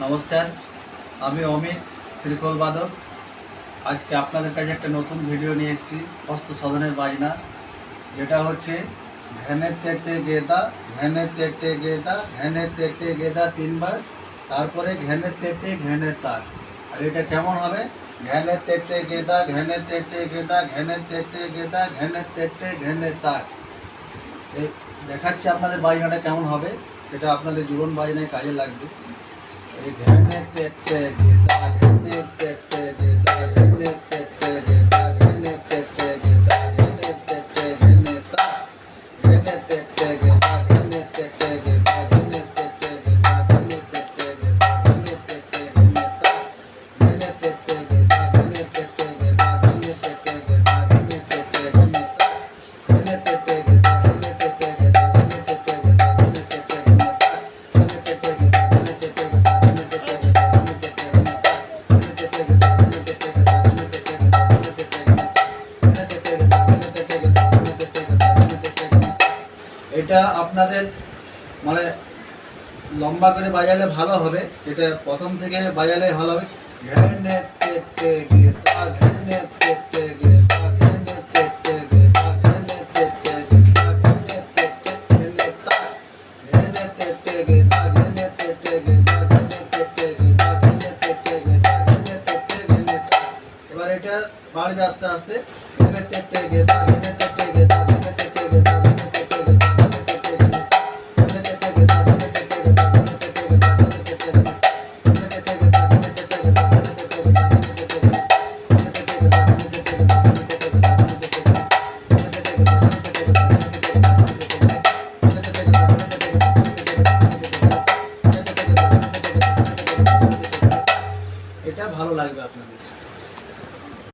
নমস্কার, আমি অমিত শ্রীকল বাদক। আজকে আপনাদের কাছে একটা নতুন ভিডিও নিয়ে এসেছি হস্ত সাধনের বাজনা, যেটা হচ্ছে ঘ্যানের তেটে গেদা, ঘ্যানের তেটে গেদা, ঘ্যানের তেটে গেদা তিনবার, তারপরে ঘ্যানের তেটে ঘ্যানের তাক। আর এটা কেমন হবে? ঘ্যানের তেটে গেদা, ঘ্যানের তেটে গেদা, ঘ্যানের তেটে গেদা, ঘ্যানের তেটে ঘ্যানের তাক। এই দেখাচ্ছি আপনাদের বাজনাটা কেমন হবে, সেটা আপনাদের জুড়ন বাজনায় কাজে লাগবে। ঘ্যানের তেটে গেদা, ঘ্যানের তেটে গেদা, ঘ্যানের তেটে গেদা, ঘ্যানের তেটে গেদা, ঘ্যানের তেটে ঘ্যানের তাক। ঘ্যানের তেটে গেদা, ঘ্যানের তেটে গেদা, ঘ্যানের তেটে গেদা, ঘ্যানের তেটে গেদা, ঘ্যানের তেটে ঘ্যানের তাক। ঘ্যানের তেটে গেদা, ঘ্যানের তেটে গেদা, ঘ্যানের তেটে গেদা, ঘ্যানের তেটে ঘ্যানের তাক। ঘ্যানের তেটে গেদা, ঘ্যানের তেটে গেদা, ঘ্যানের তেটে গেদা, ঘ্যানের তেটে ঘ্যানের তাক। ঘ্যানের তেটে গেদা, ঘ্যানের তেটে গেদা, এটা আপনাদের মানে লম্বা করে বাজালে ভালো হবে, এটা প্রথম থেকে বাজালে ভালো হবে। ঘ্যানে তেতে গেদা, ঘ্যানে তেতে গেদা, ঘ্যানে তেতে গেদা, ঘ্যানে তেতে গেদা, ঘ্যানে তেতে ঘ্যানে তাক। ঘ্যানে তেতে গেদা, ঘ্যানে তেতে গেদা, ঘ্যানে তেতে গেদা, ঘ্যানে তেতে গেদা, ঘ্যানে তেতে ঘ্যানে তাক। এবার এটা বাড়বে আস্তে আস্তে। ঘ্যানে তেতে গেদা, ঘ্যানে তেতে গেদা, ঘ্যানে তেতে গেদা, ঘ্যানে তেতে গেদা, ঘ্যানে তেতে ঘ্যানে তাক। ঘ্যানে তেতে গেদা, ঘ্যানে তেতে গেদা, ঘ্যানে তেতে গেদা, ঘ্যানে তেতে ঘ্যানে তাক। ঘ্যানে তেতে গেদা, ঘ্যানে তেতে গেদা, ঘ্যানে তেতে গেদা, ঘ্যানে তেতে ঘ্যানে তাক। ঘ্যানে তেতে গেদা, ঘ্যানে তেতে গেদা, ঘ্যানে তেতে গেদা, ঘ্যানে তেতে ঘ্যানে তাক। ঘ্যানে তেতে গেদা, ঘ্যানে তেতে গেদা, ঘ্যানে তেতে গেদা, ঘ্যানে তেতে ঘ্যানে তাক। ঘ্যানে তেতে গেদা, ঘ্যানে তেতে গেদা, ঘ্যানে তেতে গেদা, ঘ্যানে তেতে ঘ্যানে তাক। এটা ভালো লাগবে আপনাদের।